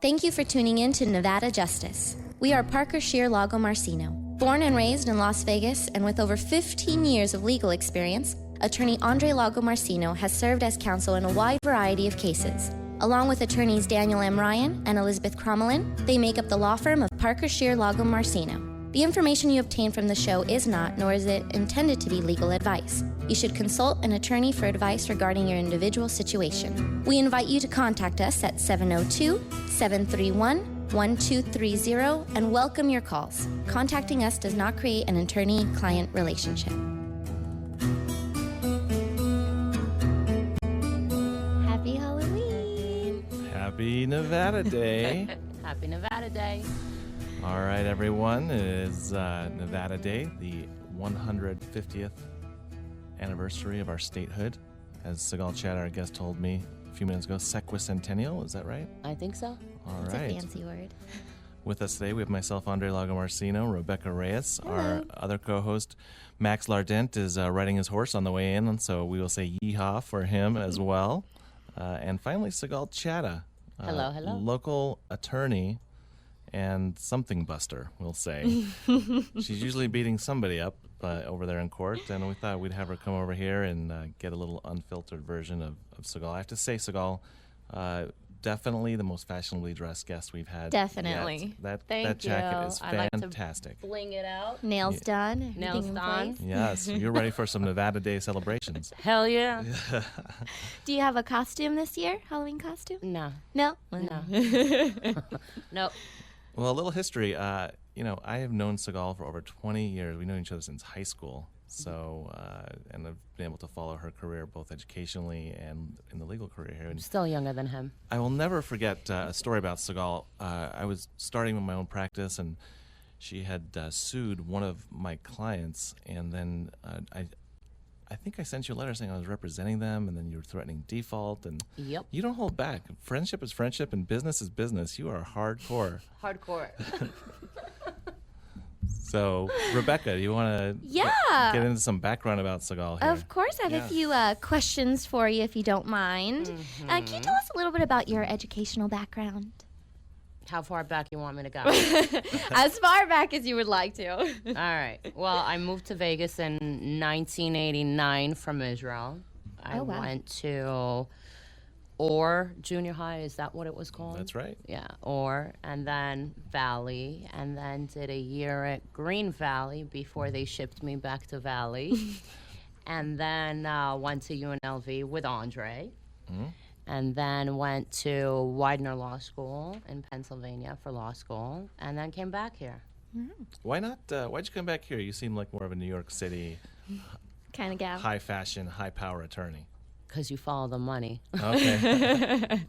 Thank you for tuning in to Nevada Justice. We are Parker Shear Lago Marcino. Born and raised in Las Vegas and with over 15 years of legal experience, attorney Andre Lago Marcino has served as counsel in a wide variety of cases. Along with attorneys Daniel M. Ryan and Elizabeth Crommelin, they make up the law firm of Parker Shear Lago Marcino. The information you obtain from the show is not, nor is it intended to be legal advice. You should consult an attorney for advice regarding your individual situation. We invite you to contact us at 702-731-1230 and welcome your calls. Contacting us does not create an attorney-client relationship. Happy Halloween! Happy Nevada Day! Happy Nevada Day! All right, everyone. It is Nevada Day, the 150th anniversary of our statehood. As Sigal Chad, our guest, told me a few minutes ago, sequicentennial. Is that right? I think so. All That's right. a fancy word. With us today, we have myself, Andre Lago Marcino, Rebecca Reyes. Hello. Our other co-host, Max Lardent, is riding his horse on the way in, and so we will say yeehaw for him as well. And finally, Sigal Chada. Hello, hello. Local attorney and something buster, we'll say. She's usually beating somebody up over there in court, and we thought we'd have her come over here and get a little unfiltered version of Sigal. I have to say, Sigal, definitely the most fashionably dressed guest we've had. Definitely. Yet. Thank that jacket you. is I like to fantastic. Bling it out. Nails done. Nails everything in done. place. Yes, you're ready for some Nevada Day celebrations. Hell yeah. Do you have a costume this year? Halloween costume? No. No? No. Nope. Well, a little history. I have known Sigal for over 20 years. We've known each other since high school. So, and I've been able to follow her career both educationally and in the legal career here. I'm still younger than him. I will never forget a story about Sigal. I was starting with my own practice, and she had sued one of my clients, and then I think I sent you a letter saying I was representing them, and then you were threatening default, and Yep. you don't hold back. Friendship is friendship, and business is business. You are hardcore. Hardcore. So, Rebecca, do you want to get into some background about Sigal here? Of course. I have a few questions for you, if you don't mind. Can you tell us a little bit about your educational background? How far back you want me to go? As far back as you would like to. All right. Well, I moved to Vegas in 1989 from Israel. I went to Orr Junior High. Is that what it was called? That's right. Yeah, Orr, and then Valley, and then did a year at Green Valley before they shipped me back to Valley. And then went to UNLV with Andre. Mm-hmm. And then went to Widener Law School in Pennsylvania for law school, and then came back here. Why not? Why'd you come back here? You seem like more of a New York City Kind of gal. high fashion, high power attorney. Because you follow the money. Okay.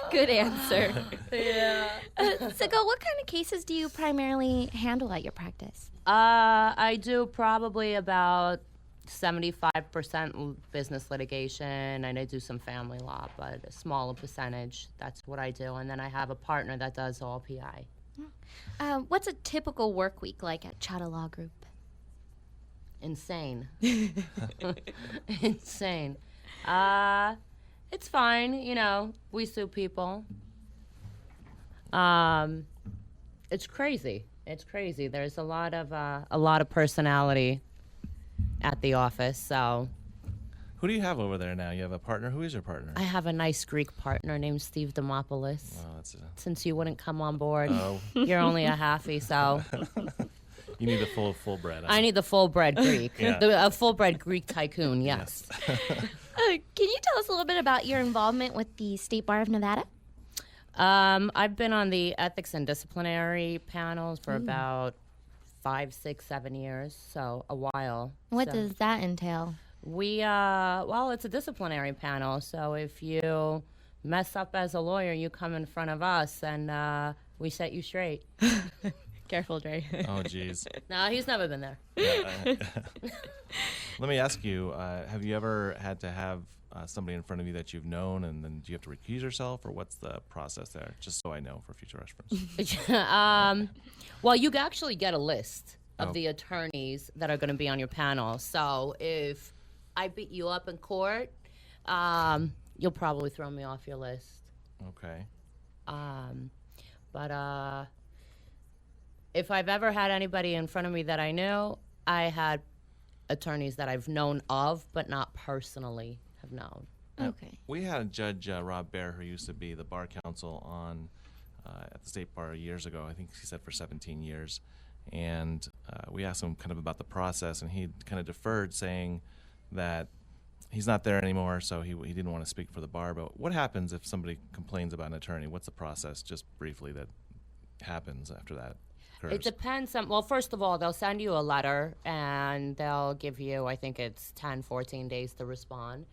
Good answer. Yeah. Sigal, what kind of cases do you primarily handle at your practice? I do probably about 75% business litigation, and I do some family law, but a smaller percentage. That's what I do. And then I have a partner that does all PI. What's a typical work week like at Chada Law Group? Insane. Insane. It's fine, we sue people. It's crazy. It's crazy. There's a lot of personality at the office, so. Who do you have over there now? You have a partner? Who is your partner? I have a nice Greek partner named Steve Demopoulos. Oh, Since you wouldn't come on board, Oh. you're only a halfie, so. You need a full bred. I need the full-bred Greek. Yeah. A full-bred Greek tycoon, yes. Can you tell us a little bit about your involvement with the State Bar of Nevada? I've been on the ethics and disciplinary panels for about 5, 6, 7 years, so a while. What does that entail? It's a disciplinary panel, so if you mess up as a lawyer, you come in front of us and we set you straight. Careful, Dre. Oh, geez. No, he's never been there. Let me ask you, have you ever had to have somebody in front of you that you've known, and then do you have to recuse yourself, or what's the process there? Just so I know for future reference. Well, you actually get a list of the attorneys that are going to be on your panel. So if I beat you up in court, you'll probably throw me off your list. Okay. But if I've ever had anybody in front of me that I knew, I had attorneys that I've known of, but not personally have known. Okay. We had Judge Rob Baer, who used to be the bar counsel on at the state bar years ago. I think he said for 17 years. And we asked him kind of about the process, and he kind of deferred, saying that he's not there anymore, so he didn't want to speak for the bar. But what happens if somebody complains about an attorney? What's the process, just briefly, that happens after that occurs? It depends on, well, first of all, they'll send you a letter, and they'll give you, I think it's 10, 14 days to respond.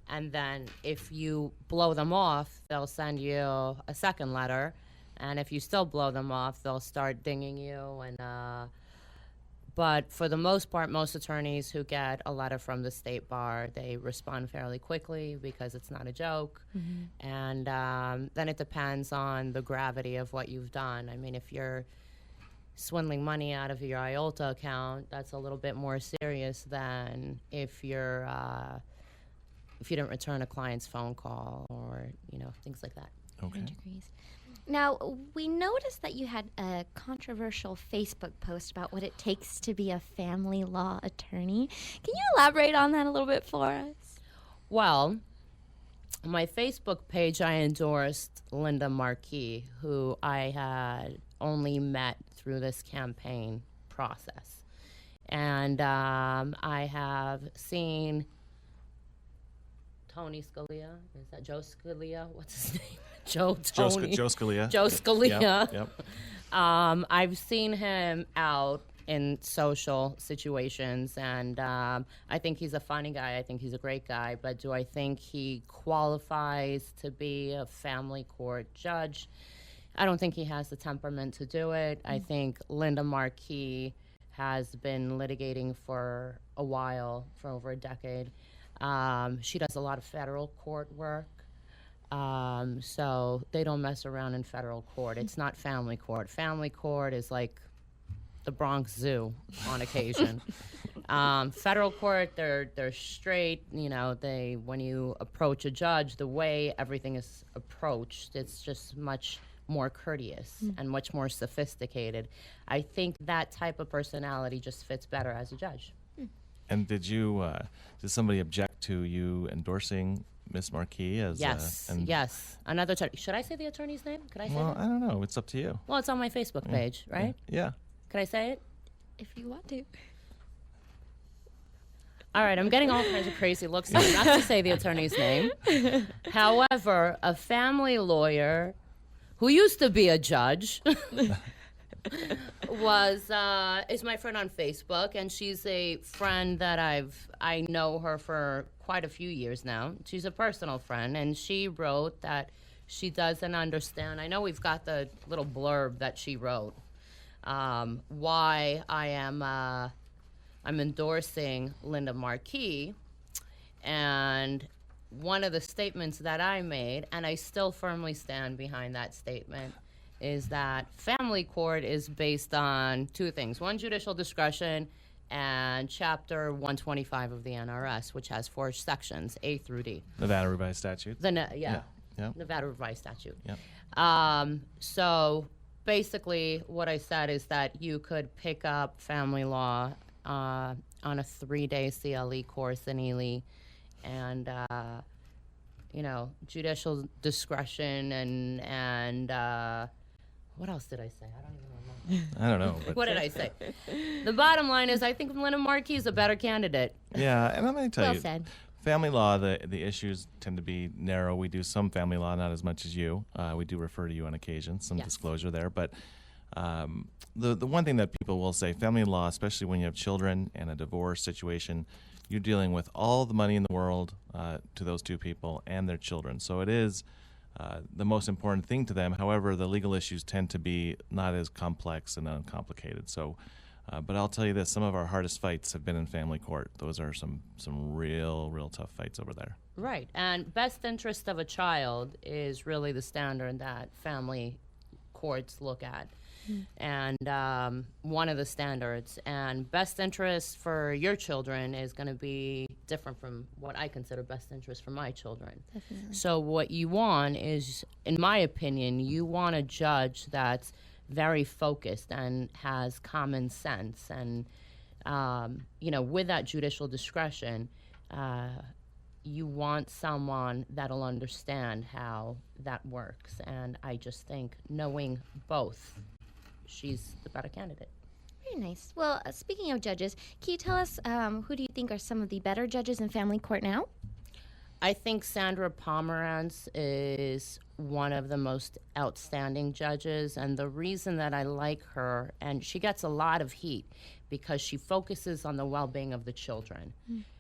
And then if you blow them off, they'll send you a second letter. And if you still blow them off, they'll start dinging you. But for the most part, most attorneys who get a letter from the state bar, they respond fairly quickly because it's not a joke. Mm-hmm. And then it depends on the gravity of what you've done. I mean, if you're swindling money out of your IOLTA account, that's a little bit more serious than if you didn't return a client's phone call or, things like that. Okay. Degrees. Now, we noticed that you had a controversial Facebook post about what it takes to be a family law attorney. Can you elaborate on that a little bit for us? Well, on my Facebook page, I endorsed Linda Marquis, who I had only met through this campaign process. And I have seen Tony Scalia. Is that Joe Scalia? What's his name? Joe Scalia. Joe Scalia. Yep. I've seen him out in social situations, and I think he's a funny guy. I think he's a great guy. But do I think he qualifies to be a family court judge? I don't think he has the temperament to do it. I think Linda Marquis has been litigating for a while, for over a decade. She does a lot of federal court work. So they don't mess around in federal court. It's not family court. Family court is like the Bronx Zoo on occasion. Federal court, they're straight. When you approach a judge, the way everything is approached, it's just much more courteous and much more sophisticated. I think that type of personality just fits better as a judge. And did somebody object to you endorsing Miss Marquis as yes. Another attorney. Should I say the attorney's name? Could I say Well, that? I don't know. It's up to you. Well, it's on my Facebook page, right? Yeah. Could I say it? If you want to. All right, I'm getting all kinds of crazy looks here, not to say the attorney's name. However, a family lawyer who used to be a judge is my friend on Facebook, and she's a friend that I know her for quite a few years now. She's a personal friend, and she wrote that she doesn't understand. I know we've got the little blurb that she wrote. Why I'm endorsing Linda Marquis, and one of the statements that I made, and I still firmly stand behind that statement, is that family court is based on two things. One, judicial discretion, and Chapter 125 of the NRS, which has 4 sections, A through D. Nevada revised statute. Nevada revised statute. Yep. So basically what I said is that you could pick up family law on a 3-day CLE course in Ely, and judicial discretion and what else did I say? I don't even remember. I don't know. But What did I say? The bottom line is I think Linda Marquis is a better candidate. Yeah, and I'm going to tell Well you, said. family law, the issues tend to be narrow. We do some family law, not as much as you. We do refer to you on occasion, some Yes. disclosure there. But the one thing that people will say, family law, especially when you have children and a divorce situation, you're dealing with all the money in the world to those two people and their children. So it is the most important thing to them. However, the legal issues tend to be not as complex and uncomplicated. So, but I'll tell you this, some of our hardest fights have been in family court. Those are some real tough fights over there. Right. And best interest of a child is really the standard that family courts look at. and one of the standards. And best interest for your children is going to be different from what I consider best interest for my children. Definitely. So what you want is, in my opinion, you want a judge that's very focused and has common sense. And, with that judicial discretion, you want someone that'll understand how that works. And I just think knowing both, she's the better candidate. Very nice. Well, speaking of judges, can you tell us who do you think are some of the better judges in family court now? I think Sandra Pomerantz is one of the most outstanding judges, and the reason that I like her, and she gets a lot of heat because she focuses on the well-being of the children.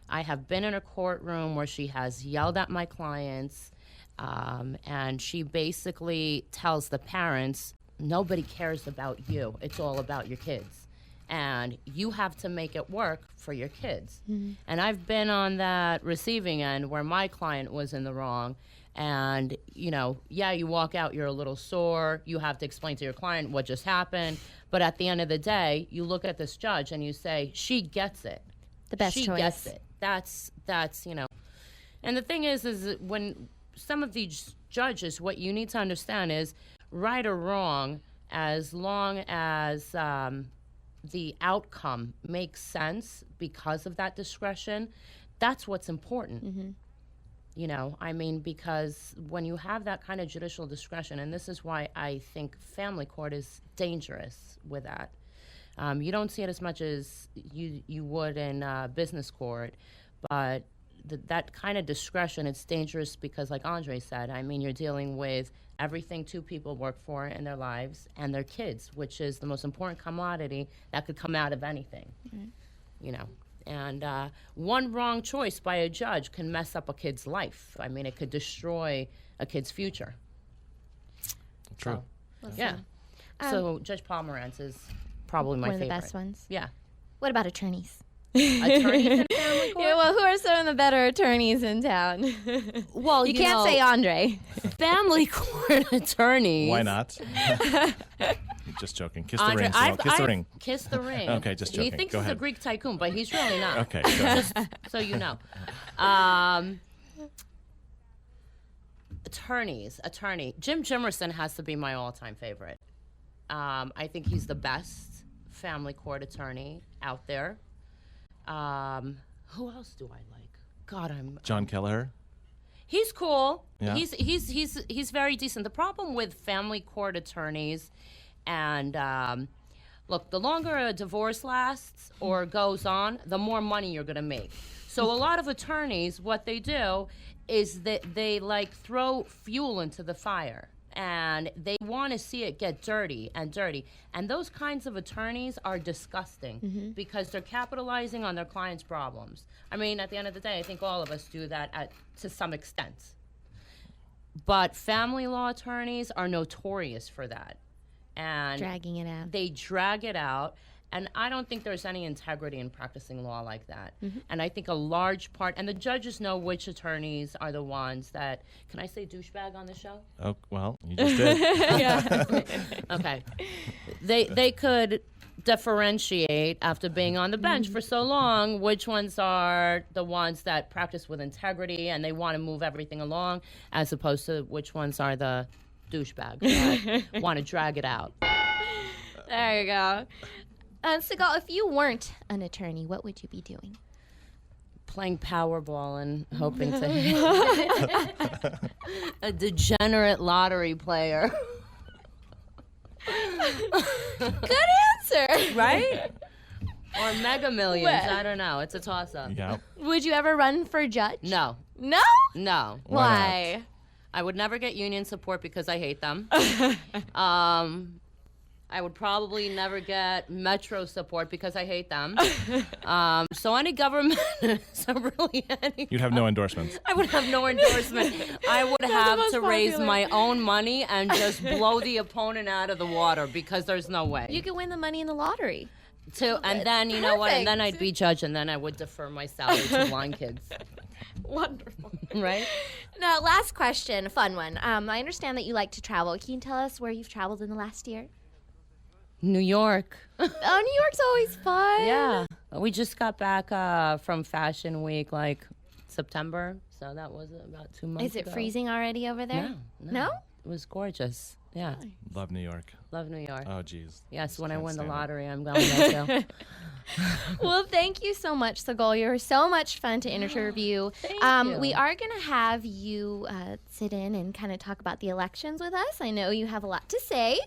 I have been in a courtroom where she has yelled at my clients, and she basically tells the parents, nobody cares about you. It's all about your kids. And you have to make it work for your kids. And I've been on that receiving end where my client was in the wrong. And, you walk out, you're a little sore. You have to explain to your client what just happened. But at the end of the day, you look at this judge and you say, she gets it. The best she choice. Gets it. That's. And the thing is that when some of these judges, what you need to understand is right or wrong, as long as the outcome makes sense because of that discretion, that's what's important. Because when you have that kind of judicial discretion, and this is why I think family court is dangerous with that. You don't see it as much as you would in business court, but that kind of discretion, it's dangerous because, like Andre said, you're dealing with everything two people work for in their lives and their kids, which is the most important commodity that could come out of anything, And one wrong choice by a judge can mess up a kid's life. It could destroy a kid's future. True. So, so Judge Pomerantz is probably my favorite. One of the best ones. Yeah. What about attorneys? Attorneys in family court? Yeah, well, who are some of the better attorneys in town? Well, you can't say Andre. Family court attorneys. Why not? Just joking. Kiss Andre, the ring. Kiss the ring. Kiss the ring. Okay, just joking. He thinks Go he's ahead. a Greek tycoon, but he's really not. Okay, go ahead. Just so you know. Attorney. Jim Jimerson has to be my all-time favorite. I think he's the best family court attorney out there. Who else do I like? God, John Kelleher. He's cool. Yeah. He's very decent. The problem with family court attorneys, and look, the longer a divorce lasts or goes on, the more money you're going to make. So a lot of attorneys, what they do is that they throw fuel into the fire. And they want to see it get dirty. And those kinds of attorneys are disgusting because they're capitalizing on their clients' problems. At the end of the day, I think all of us do that to some extent. But family law attorneys are notorious for that. And dragging it out. They drag it out. And I don't think there's any integrity in practicing law like that. And I think a large part, and the judges know which attorneys are the ones that, can I say douchebag on the show? Oh, well, you just did. Yeah. Okay. They could differentiate after being on the bench for so long which ones are the ones that practice with integrity and they want to move everything along as opposed to which ones are the douchebags that want to drag it out. There you go. Sigal, if you weren't an attorney, what would you be doing? Playing Powerball and hoping to hit a degenerate lottery player. Good answer. Right? Or Mega Millions. I don't know. It's a toss-up. Yeah. Would you ever run for judge? No. No? No. Why? I would never get union support because I hate them. I would probably never get Metro support because I hate them. So any government, so really any. You'd have no endorsements. I would have no endorsement. I would have to raise my own money and just blow the opponent out of the water because there's no way. You could win the money in the lottery. And then, you know what, and then I'd be judge and then I would defer my salary to blind kids. Wonderful. Right? Now, last question, a fun one. I understand that you like to travel. Can you tell us where you've traveled in the last year? New York. Oh, New York's always fun. Yeah. We just got back from Fashion Week, like September. So that was about 2 months Is it ago. freezing already over there? No? It was gorgeous. Yeah. Love New York. Love New York. Oh, geez. Yes, when I Can't win the stand it. lottery, I'm going there too. Well, thank you so much, Segol. You were so much fun to interview. Thank you. We are going to have you sit in and kind of talk about the elections with us. I know you have a lot to say.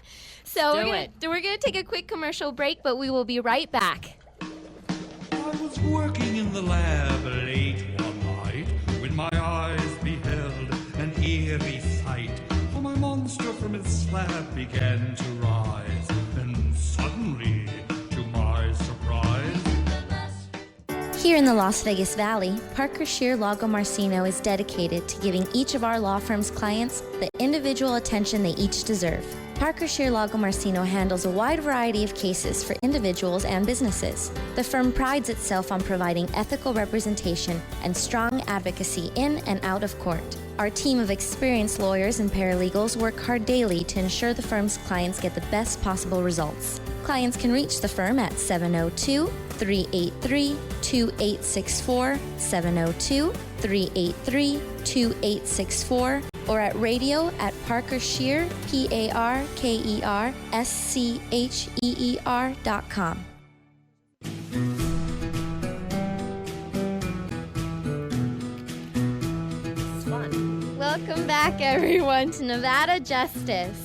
So we're going to take a quick commercial break, but we will be right back. I was working in the lab late one night when my eyes beheld an eerie sight. For my monster from its slab began to rise, and suddenly, to my surprise, Here in the Las Vegas Valley, Parker Shear Lago Marcino is dedicated to giving each of our law firm's clients the individual attention they each deserve. Parker Shear Lago Marcino handles a wide variety of cases for individuals and businesses. The firm prides itself on providing ethical representation and strong advocacy in and out of court. Our team of experienced lawyers and paralegals work hard daily to ensure the firm's clients get the best possible results. Clients can reach the firm at 702-383-2864, 702-383-2864, or at radio at Parker Shear, ParkerScheer.com. It's fun. Welcome back, everyone, to Nevada Justice.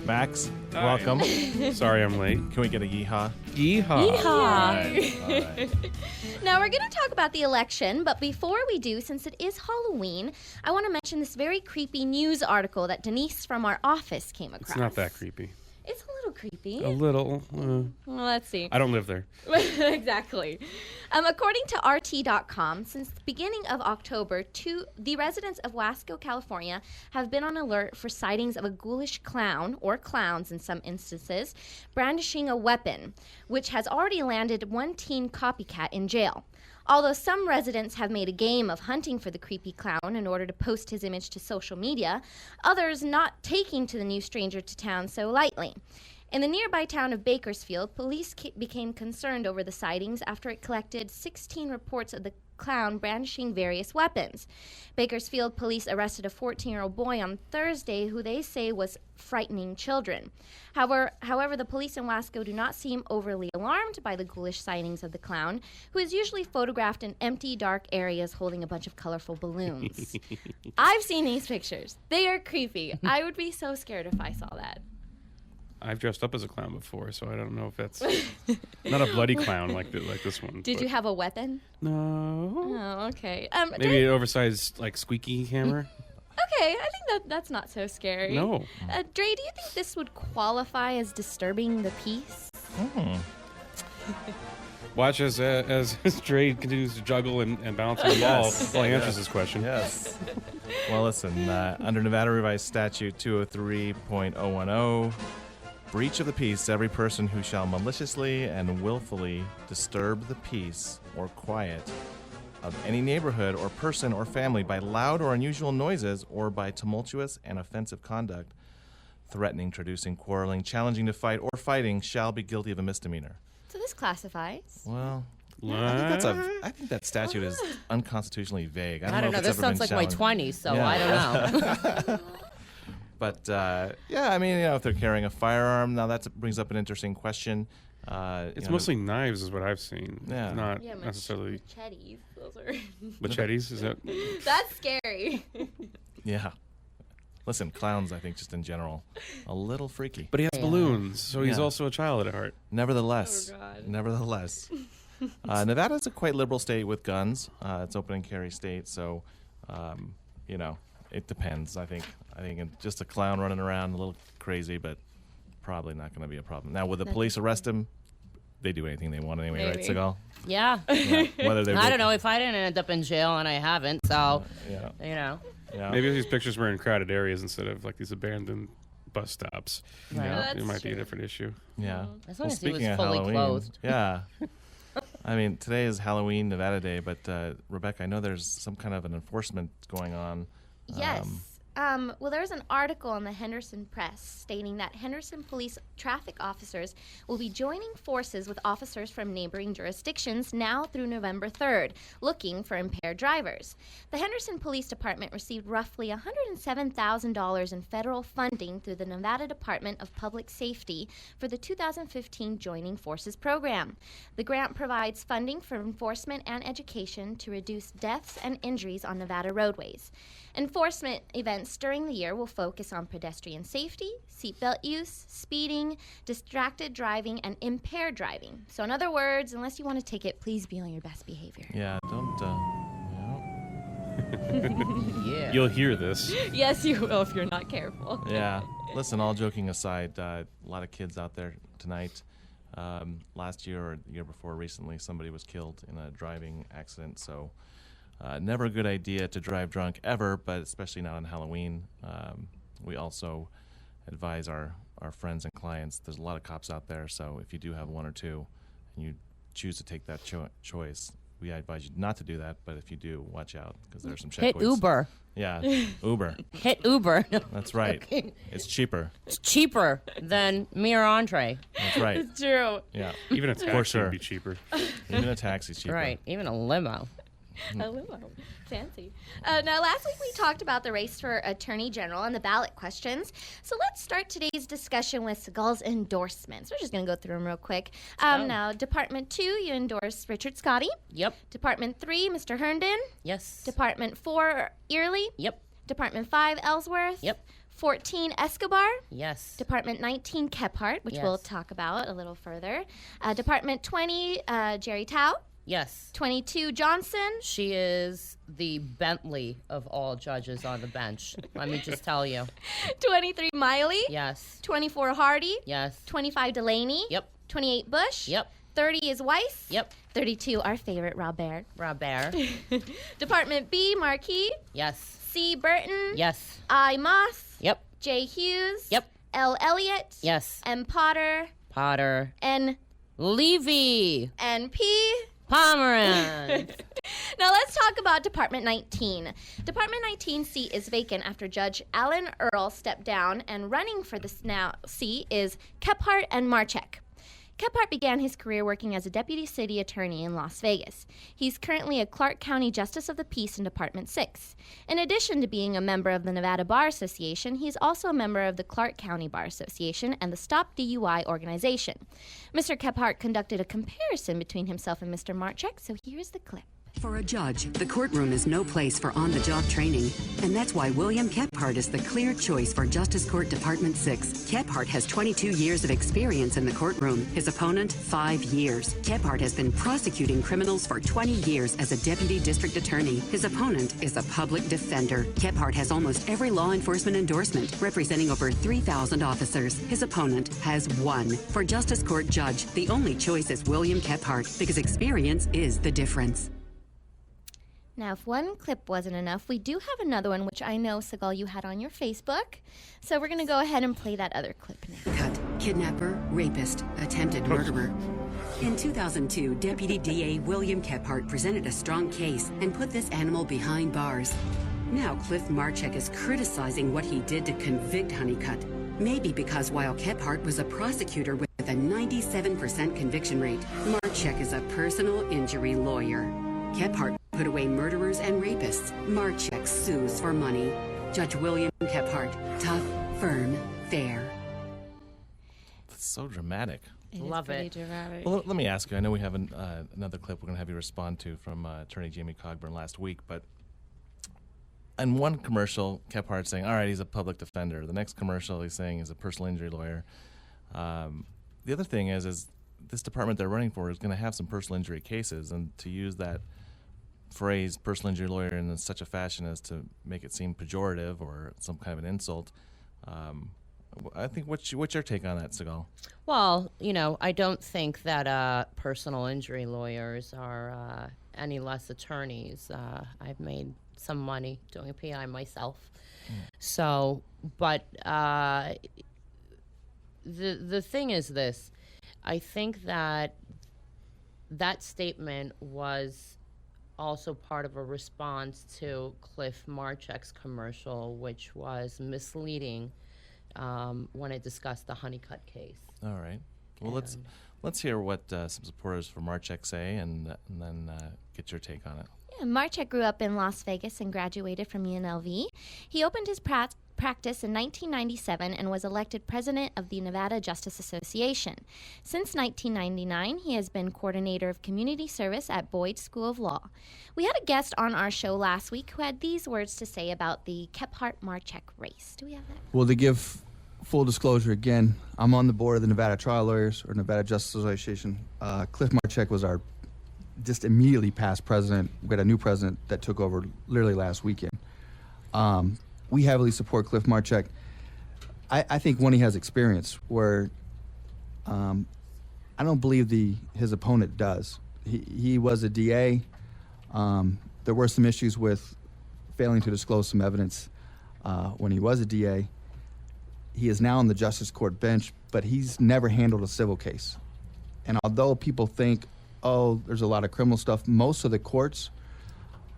Max, welcome. Sorry I'm late. Can we get a yeehaw? Yeehaw. All right. Now, we're going to talk about the election, but before we do, since it is Halloween, I want to mention this very creepy news article that Denise from our office came across. It's not that creepy. It's a little creepy. A little. Well, let's see. I don't live there. Exactly. According to RT.com, since the beginning of October, the residents of Wasco, California, have been on alert for sightings of a ghoulish clown, or clowns in some instances, brandishing a weapon, which has already landed one teen copycat in jail. Although some residents have made a game of hunting for the creepy clown in order to post his image to social media, others not taking to the new stranger to town so lightly. In the nearby town of Bakersfield, police became concerned over the sightings after it collected 16 reports of the clown brandishing various weapons. Bakersfield police arrested a 14-year-old boy on Thursday who they say was frightening children. However, the police in Wasco do not seem overly alarmed by the ghoulish sightings of the clown, who is usually photographed in empty, dark areas holding a bunch of colorful balloons. I've seen these pictures. They are creepy. I would be so scared if I saw that. I've dressed up as a clown before, so I don't know if that's not a bloody clown like this one. Did you have a weapon? No. Oh, okay. Maybe an oversized, like, squeaky hammer? Okay, I think that's not so scary. No. Dre, do you think this would qualify as disturbing the peace? Watch as Dre continues to juggle and bounce on the ball Yes. while he answers this question. Yes. Well, listen, under Nevada Revised Statute 203.010, breach of the peace, every person who shall maliciously and willfully disturb the peace or quiet of any neighborhood or person or family by loud or unusual noises or by tumultuous and offensive conduct, threatening, traducing, quarreling, challenging to fight, or fighting shall be guilty of a misdemeanor. So this classifies. Well, What? I think that statute is unconstitutionally vague. I don't know. if This it's ever sounds been like my challenged. 20s, so Yeah. I don't know. But yeah, I mean, if they're carrying a firearm, now that brings up an interesting question. It's mostly knives is what I've seen. Yeah. Not necessarily machetes. Those are. machetes. Is that? That's scary. Yeah. Listen, clowns, I think, just in general, a little freaky. But he has balloons, so he's Yeah. also a child at heart. Nevertheless, Oh, God. Nevada's a quite liberal state with guns. It's open and carry state, so it depends. I think just a clown running around, a little crazy, but probably not going to be a problem. Now, would the police arrest him? They do anything they want anyway, right, Maybe. Seagal? Yeah. Yeah. Whether they I don't know if I didn't end up in jail, and I haven't, so, Yeah. Yeah. Maybe these pictures were in crowded areas instead of like these abandoned bus stops. Right. You know, That's it might be a true. different issue. Yeah. As long as he was speaking of fully Halloween, clothed. yeah. I mean, today is Halloween, Nevada Day, but Rebecca, I know there's some kind of an enforcement going on. Yes. Well, there's an article in the Henderson Press stating that Henderson police traffic officers will be joining forces with officers from neighboring jurisdictions now through November 3rd, looking for impaired drivers. The Henderson Police Department received roughly $107,000 in federal funding through the Nevada Department of Public Safety for the 2015 Joining Forces program. The grant provides funding for enforcement and education to reduce deaths and injuries on Nevada roadways. Enforcement events during the year will focus on pedestrian safety, seatbelt use, speeding, distracted driving, and impaired driving. So in other words, unless you want a ticket, please be on your best behavior. Yeah, don't, Yeah. You'll hear this. Yes, you will if you're not careful. Yeah. Listen, all joking aside, a lot of kids out there tonight. Last year or the year before recently, somebody was killed in a driving accident, so never a good idea to drive drunk ever, but especially not on Halloween. We also advise our friends and clients, there's a lot of cops out there, so if you do have one or two and you choose to take that choice, we advise you not to do that, but if you do, watch out, because there's some checkpoints. Hit Uber. Yeah, Uber. Hit Uber. That's right. Okay. It's cheaper. It's cheaper than me or Andre. That's right. It's true. Yeah. Even a taxi sure. would be cheaper. Even a taxi's cheaper. Right. Even a limo. A limo. Fancy. Now, last week we talked about the race for Attorney General and the ballot questions. So let's start today's discussion with Seagal's endorsements. We're just going to go through them real quick. Now, Department 2, you endorsed Richard Scotty. Yep. Department 3, Mr. Herndon. Yes. Department 4, Early. Yep. Department 5, Ellsworth. Yep. 14, Escobar. Yes. Department 19, Kephart, which we'll Yes. talk about a little further. Department 20, Jerry Tao. Yes. 22, Johnson. She is the Bentley of all judges on the bench. Let me just tell you. 23, Miley. Yes. 24, Hardy. Yes. 25, Delaney. Yep. 28, Bush. Yep. 30 is Weiss. Yep. 32, our favorite, Robert. Robert. Department B, Marquis. Yes. C, Burton. Yes. I, Moss. Yep. J, Hughes. Yep. L, Elliott. Yes. M, Potter. Potter. N, Levy. N, P. Pomerantz. Now let's talk about Department 19. Department 19 seat is vacant after Judge Alan Earl stepped down, and running for this now seat is Kephart and Marchek. Kephart began his career working as a deputy city attorney in Las Vegas. He's currently a Clark County Justice of the Peace in Department 6. In addition to being a member of the Nevada Bar Association, he's also a member of the Clark County Bar Association and the Stop DUI organization. Mr. Kephart conducted a comparison between himself and Mr. Marchek, so here's the clip. For a judge, the courtroom is no place for on-the-job training, and that's why William Kephart is the clear choice for Justice Court Department 6. Kephart has 22 years of experience in the courtroom. His opponent, 5 years. Kephart has been prosecuting criminals for 20 years as a deputy district attorney. His opponent is a public defender. Kephart has almost every law enforcement endorsement, representing over 3,000 officers. His opponent has 1. For Justice Court judge, the only choice is William Kephart, because experience is the difference. Now, if one clip wasn't enough, we do have another one, which I know, Seagal, you had on your Facebook. So we're going to go ahead and play that other clip now. Cut. Kidnapper, rapist, attempted murderer. In 2002, Deputy DA William Kephart presented a strong case and put this animal behind bars. Now Cliff Marchek is criticizing what he did to convict Honeycutt. Maybe because while Kephart was a prosecutor with a 97% conviction rate, Marchek is a personal injury lawyer. Kephart put away murderers and rapists. Marchek sues for money. Judge William Kephart, tough, firm, fair. That's so dramatic. Love it. Dramatic. Well, let me ask you. I know we have another clip we're going to have you respond to from Attorney Jamie Cogburn last week, but in one commercial, Kephart's saying, all right, he's a public defender. The next commercial, he's saying he's a personal injury lawyer. The other thing is this department they're running for is going to have some personal injury cases, and to use that phrase, personal injury lawyer, in such a fashion as to make it seem pejorative or some kind of an insult, I think what's your take on that, Seagal? Well, I don't think that personal injury lawyers are any less attorneys. I've made some money doing a PI myself. So, but the thing is this. I think that statement was also part of a response to Cliff Marchek's commercial, which was misleading when it discussed the Honeycutt case. All right. Well, let's hear what some supporters for Marchek say, and then get your take on it. Yeah, Marchek grew up in Las Vegas and graduated from UNLV. He opened his practice in 1997 and was elected president of the Nevada Justice Association. Since 1999, he has been coordinator of community service at Boyd School of Law. We had a guest on our show last week who had these words to say about the Kephart-Marchek race. Do we have that? Well, to give full disclosure again, I'm on the board of the Nevada Trial Lawyers, or Nevada Justice Association. Cliff Marchek was our just immediately past president. We had a new president that took over literally last weekend. We heavily support Cliff Marchek. I think one, he has experience where I don't believe his opponent does. He was a DA. There were some issues with failing to disclose some evidence when he was a DA. He is now on the Justice Court bench, but he's never handled a civil case. And although people think, oh, there's a lot of criminal stuff, most of the courts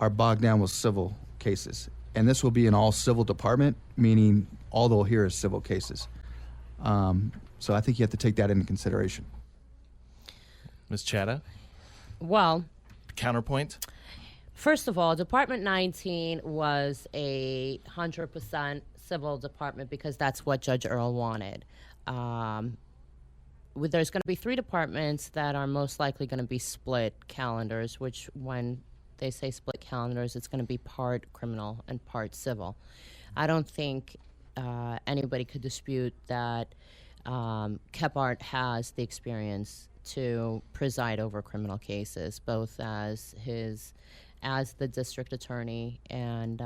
are bogged down with civil cases. And this will be an all-civil department, meaning all they'll hear is civil cases. So I think you have to take that into consideration. Ms. Chadha? Well, Counterpoint? first of all, Department 19 was a 100% civil department because that's what Judge Earl wanted. There's going to be 3 departments that are most likely going to be split calendars, which when they say split calendars, it's going to be part criminal and part civil. I don't think anybody could dispute that Kephart has the experience to preside over criminal cases, both as the district attorney and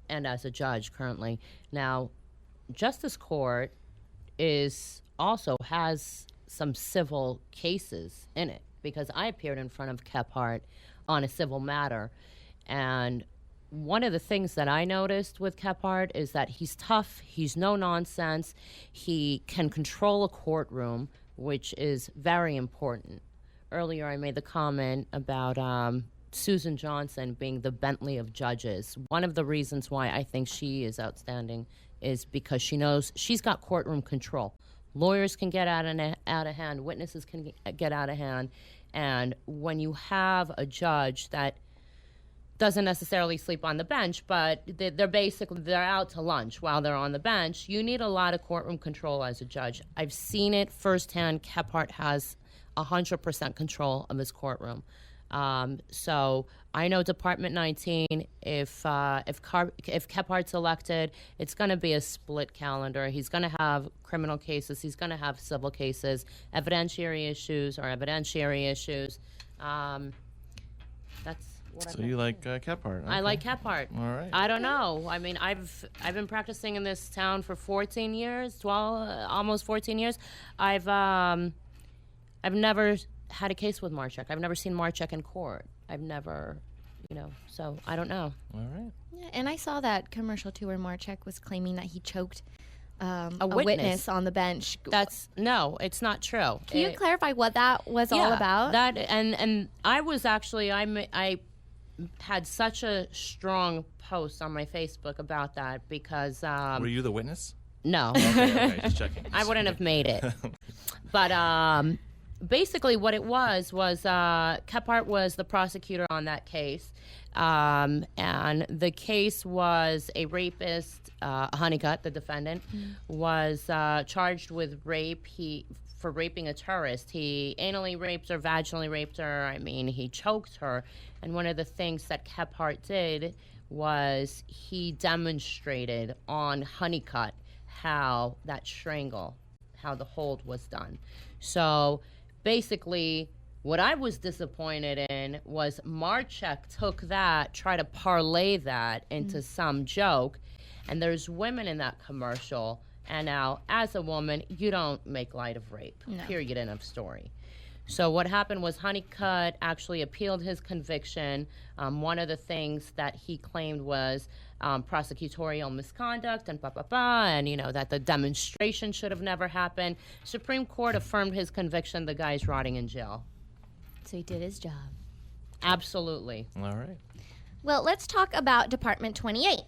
as a judge currently. Now, Justice Court also has some civil cases in it, because I appeared in front of Kephart on a civil matter, and one of the things that I noticed with Kephart is that he's tough, he's no nonsense, he can control a courtroom, which is very important. Earlier I made the comment about Susan Johnson being the Bentley of judges. One of the reasons why I think she is outstanding is because she knows she's got courtroom control. Lawyers can get out of hand, witnesses can get out of hand, and when you have a judge that doesn't necessarily sleep on the bench, but they're out to lunch while they're on the bench, you need a lot of courtroom control as a judge. I've seen it firsthand. Kephart has 100% control of his courtroom. So I know Department 19, if Kephart's elected, it's going to be a split calendar. He's going to have criminal cases. He's going to have civil cases. Evidentiary issues are evidentiary issues. That's what So you like Kephart? Okay. I like Kephart. All right. I don't know. I mean, I've been practicing in this town for 14 years, almost 14 years. I've never had a case with Marchek. I've never seen Marchek in court. I've never, so I don't know. All right. Yeah, and I saw that commercial too where Marchek was claiming that he choked A witness on the bench. No, it's not true. Can you clarify what that was all about? That and I was actually I had such a strong post on my Facebook about that because Were you the witness? no. Okay, just checking. I wouldn't have made it. But basically what it was Kephart was the prosecutor on that case. And the case was a rapist, Honeycutt, the defendant, was charged with rape for raping a tourist. He anally raped her, vaginally raped her. I mean, he choked her. And one of the things that Kephart did was he demonstrated on Honeycutt how the hold was done. So basically, what I was disappointed in was Marchek took that, tried to parlay that into some joke, and there's women in that commercial, and now, as a woman, you don't make light of rape, period, end of story. So what happened was Honeycutt actually appealed his conviction. One of the things that he claimed was prosecutorial misconduct and and that the demonstration should have never happened. Supreme Court affirmed his conviction. The guy's rotting in jail. So he did his job. Absolutely. All right. Well, let's talk about Department 28.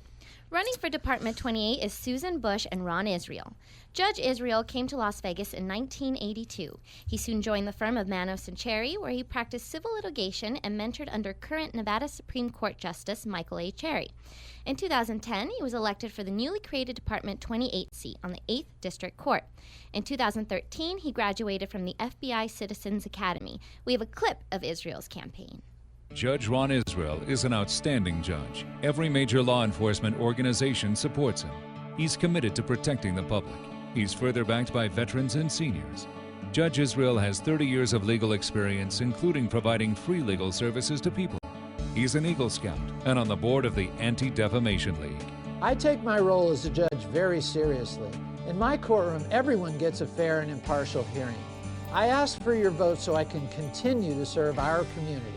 Running for Department 28 is Susan Bush and Ron Israel. Judge Israel came to Las Vegas in 1982. He soon joined the firm of Manos and Cherry, where he practiced civil litigation and mentored under current Nevada Supreme Court Justice Michael A. Cherry. In 2010, he was elected for the newly created Department 28 seat on the 8th District Court. In 2013, he graduated from the FBI Citizens Academy. We have a clip of Israel's campaign. Judge Ron Israel is an outstanding judge. Every major law enforcement organization supports him. He's committed to protecting the public. He's further backed by veterans and seniors. Judge Israel has 30 years of legal experience, including providing free legal services to people. He's an Eagle Scout and on the board of the Anti-Defamation League. I take my role as a judge very seriously. In my courtroom, everyone gets a fair and impartial hearing. I ask for your vote so I can continue to serve our community.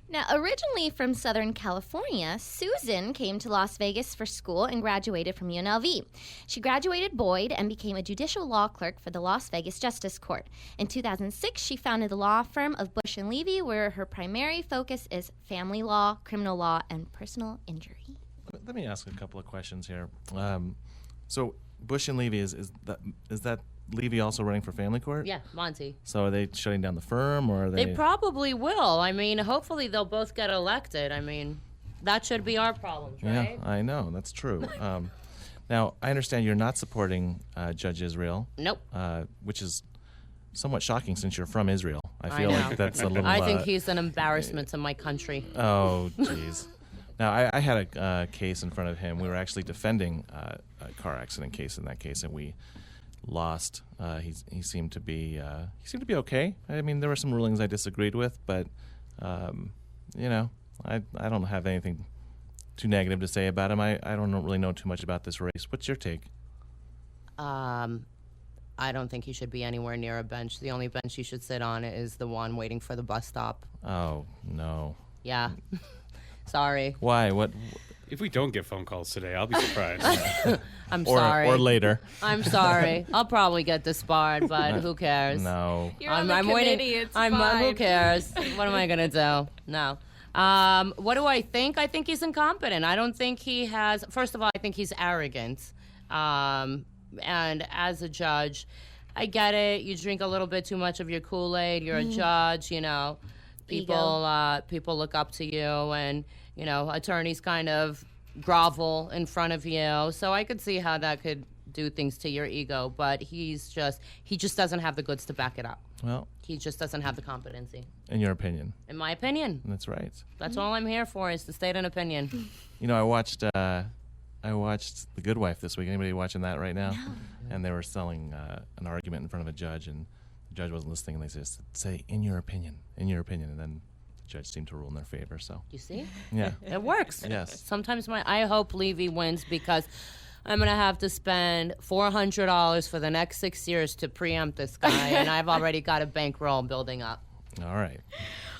Now, originally from Southern California, Susan came to Las Vegas for school and graduated from UNLV. She graduated Boyd and became a judicial law clerk for the Las Vegas Justice Court. In 2006, she founded the law firm of Bush & Levy, where her primary focus is family law, criminal law, and personal injury. Let me ask a couple of questions here. So Bush & Levy, is that Levy also running for family court? Yeah, Monty. So are they shutting down the firm, or are they? They probably will. I mean, hopefully they'll both get elected. I mean, that should be our problems, right? Yeah, I know. That's true. Now, I understand you're not supporting Judge Israel. Nope. Which is somewhat shocking since you're from Israel. I feel know. like that's a little... I think he's an embarrassment to my country. Oh, jeez. Now, I had a case in front of him. We were actually defending a car accident case in that case, and we lost. He seemed to be okay. I mean, there were some rulings I disagreed with, but you know, I don't have anything too negative to say about him. I don't really know too much about this race. What's your take? I don't think he should be anywhere near a bench. The only bench he should sit on is the one waiting for the bus stop. Oh no. Yeah. Sorry. Why? What? If we don't get phone calls today, I'll be surprised. I'm sorry. Or later. I'm sorry. I'll probably get disbarred, but who cares? No. You're on the committee, it's fine. Who cares? What am I going to do? No. What do I think? I think he's incompetent. I don't think he has... First of all, I think he's arrogant. And as a judge, I get it. You drink a little bit too much of your Kool-Aid. You're a judge, you know. People look up to you, and, you know, attorneys kind of grovel in front of you. So I could see how that could do things to your ego, but he just doesn't have the goods to back it up. Well, he just doesn't have the competency. In your opinion? In my opinion. That's right. That's all I'm here for, is to state an opinion. You know, I watched The Good Wife this week. Anybody watching that right now? No. And they were selling an argument in front of a judge, and the judge wasn't listening, and they just say, in your opinion, and then the judge seemed to rule in their favor. So you see? Yeah. It works. Yes. Sometimes I hope Levy wins, because I'm going to have to spend $400 for the next 6 years to preempt this guy, and I've already got a bankroll building up. All right.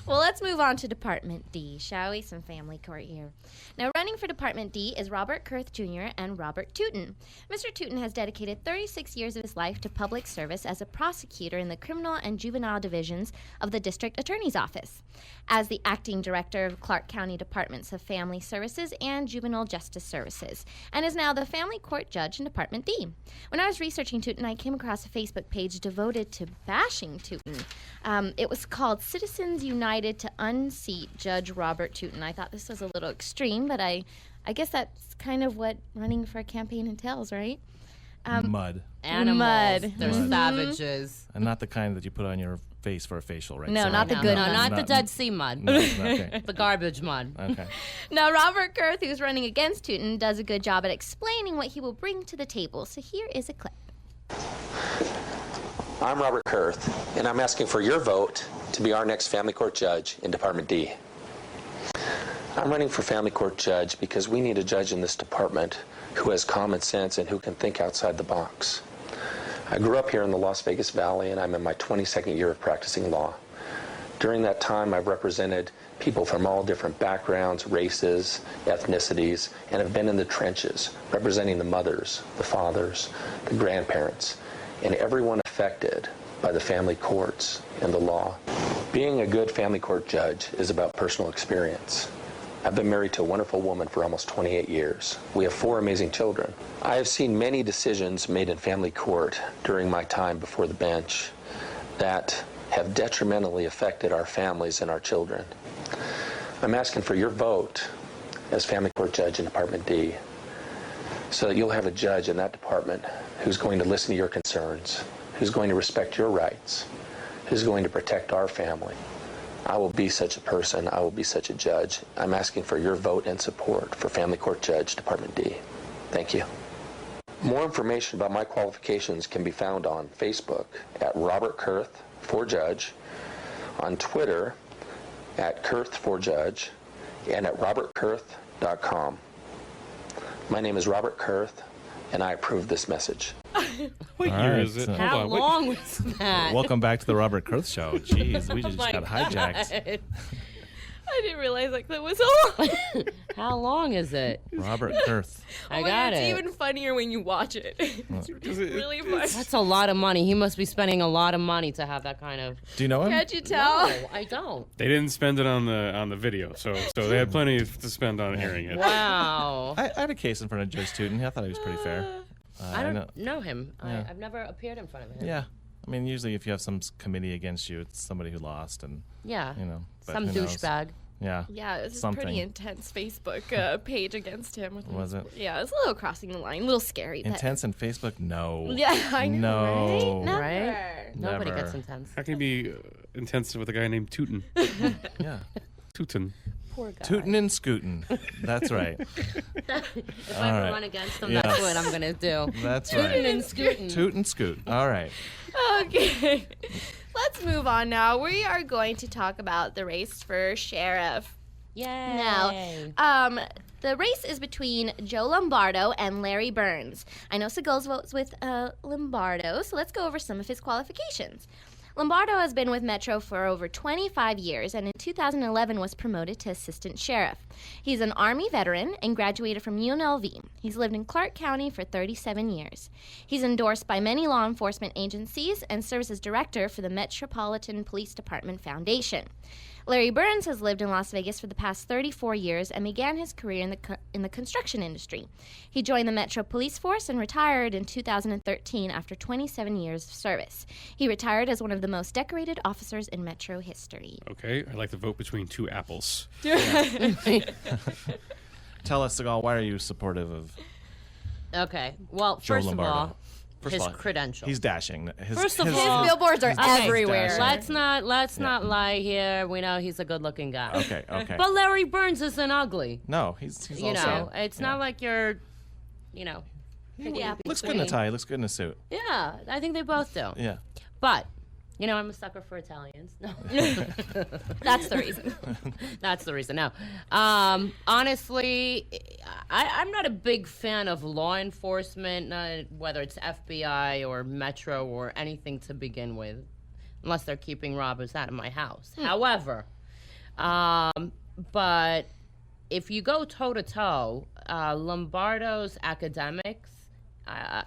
Well, let's move on to Department D, shall we? Some family court here. Now, running for Department D is Robert Kurth Jr. and Robert Tootin. Mr. Tootin has dedicated 36 years of his life to public service as a prosecutor in the criminal and juvenile divisions of the District Attorney's Office, as the acting director of Clark County Departments of Family Services and Juvenile Justice Services, and is now the family court judge in Department D. When I was researching Tootin, I came across a Facebook page devoted to bashing Tootin. It was called Citizens United to Unseat Judge Robert Tootin. I thought this was a little extreme, but I guess that's kind of what running for a campaign entails, right? Mud. Animals. Mud. They're savages. And not the kind that you put on your face for a facial, right? No, So- not the good No, mud. not the Dead Sea mud. No, okay. The garbage mud. Okay. Now, Robert Kurth, who's running against Tootin, does a good job at explaining what he will bring to the table. So here is a clip. I'm Robert Kurth, and I'm asking for your vote to be our next family court judge in Department D. I'm running for family court judge because we need a judge in this department who has common sense and who can think outside the box. I grew up here in the Las Vegas Valley, and I'm in my 22nd year of practicing law. During that time, I've represented people from all different backgrounds, races, ethnicities, and have been in the trenches, representing the mothers, the fathers, the grandparents, and everyone affected by the family courts and the law. Being a good family court judge is about personal experience. I've been married to a wonderful woman for almost 28 years. We have 4 amazing children. I have seen many decisions made in family court during my time before the bench that have detrimentally affected our families and our children. I'm asking for your vote as family court judge in Department D so that you'll have a judge in that department who's going to listen to your concerns, who's going to respect your rights, who's going to protect our family. I will be such a person. I will be such a judge. I'm asking for your vote and support for Family Court Judge, Department D. Thank you. More information about my qualifications can be found on Facebook at Robert Kurth for Judge, on Twitter at Kurth for Judge, and at robertkurth.com. My name is Robert Kurth, and I approve this message. What All year right, is it? so- Hold How on. Wait. long was that? Welcome back to the Robert Kurth Show. Jeez, we Oh just my got hijacked. God. I didn't realize like that was so long. How long is it? Robert Kurth. I Oh, got it's it. even funnier when you watch it. It's really fun. That's a lot of money. He must be spending a lot of money to have that kind of. Do you know him? Can't you tell? No, I don't. They didn't spend it on the video, so they had plenty to spend on hearing it. Wow. I had a case in front of Judge Tootin. I thought he was pretty fair. I don't know him. Yeah. I've never appeared in front of him. Yeah. I mean, usually if you have some committee against you, it's somebody who lost, and Yeah. you know, but Some who knows? douchebag. Yeah. Yeah, it's a Something. pretty intense Facebook page against him. Was it? Yeah, it's a little crossing the line, a little scary. that- Intense in Facebook? No. Yeah, I know, No. right? Never. Right? Nobody Never. gets intense. How can you be intense with a guy named Tootin? Yeah. Tootin. Poor guy. Tootin' and scootin'. That's right. If All I right. ever run against him, Yes. that's what I'm gonna do. That's Tootin' right. and scootin'. Toot and scoot. All right. Okay, let's move on now. We are going to talk about the race for sheriff. Yay. Now, the race is between Joe Lombardo and Larry Burns. I know Segal's votes with Lombardo, so let's go over some of his qualifications. Lombardo has been with Metro for over 25 years and in 2011 was promoted to assistant sheriff. He's an Army veteran and graduated from UNLV. He's lived in Clark County for 37 years. He's endorsed by many law enforcement agencies and serves as director for the Metropolitan Police Department Foundation. Larry Burns has lived in Las Vegas for the past 34 years and began his career in the construction industry. He joined the Metro Police Force and retired in 2013 after 27 years of service. He retired as one of the most decorated officers in Metro history. Okay, I'd like to vote between 2 apples. Tell us, Segal, why are you supportive of Okay. Well, Joe first of Lombardo? all, First his of all, credentials. He's dashing. First of all- His billboards are Okay, everywhere. dashing. Let's not lie here. We know he's a good-looking guy. Okay, okay. But Larry Burns isn't ugly. No, he's You also... know, it's not like you're, you know. Yeah, Looks good in a tie. Looks good in a suit. Yeah, I think they both do. Yeah. But, you know, I'm a sucker for Italians. No. That's the reason. That's the reason. No. Honestly, I'm not a big fan of law enforcement, whether it's FBI or Metro or anything to begin with, unless they're keeping robbers out of my house. However, but if you go toe-to-toe, Lombardo's academics